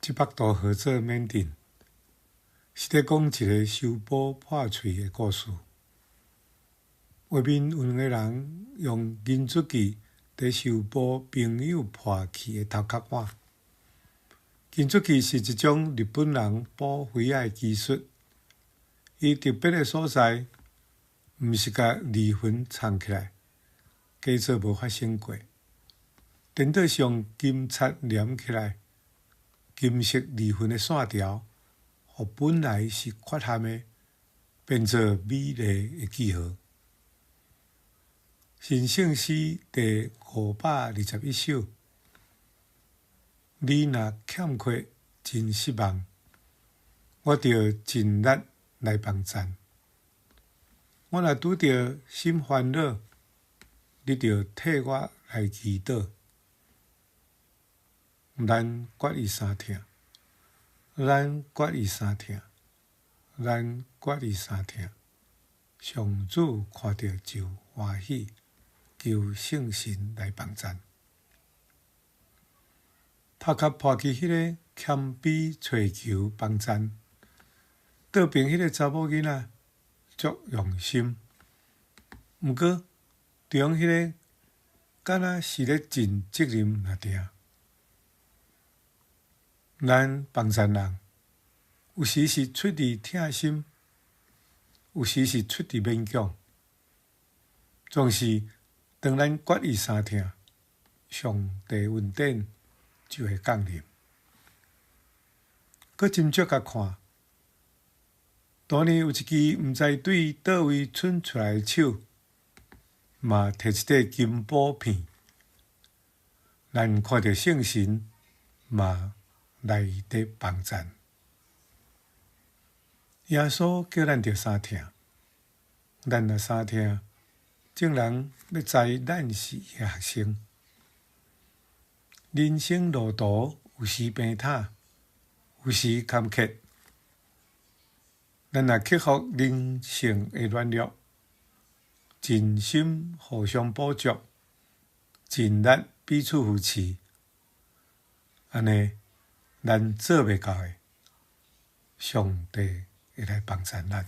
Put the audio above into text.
即幅图合作缅甸，是咧讲一个修补破碎的故事。画面有两个人用银质器在修补朋友破去的头壳碗。金质器是一种日本人补灰仔的技术，伊特别的所在，毋是甲离婚藏起来，假做无发生过。颠倒是用金刷粘起来，金色离婚的线条，互本来是缺陷的，变作美丽的记号。神圣诗第521首。你若欠缺真失望，我着尽力来帮赞。我若拄着心烦恼，你着替我来祈祷。咱决意三听，咱决意三听，咱决意三听。上主看到就欢喜，求圣神来帮赞。头壳破去迄个谦卑祈求帮赞，倒边迄个查某囡仔足用心，毋过中迄个敢若是咧尽责任那定。咱帮赞人，有时是出于疼心，有时是出于勉强，总是当咱决意三听，上帝恩典就会降临。搁斟酌甲看，当年有一支毋知对倒位伸出来的手，嘛摕一块金布片，咱看到圣神嘛来得帮赞。耶稣叫咱着三听，咱若三听，众人要知咱是伊的学生。人生路途有时平坦，有时坎坷。咱若克服人性的软弱，尽心互相补足，尽力彼此扶持，安尼咱做袂到的，上帝会来帮助咱。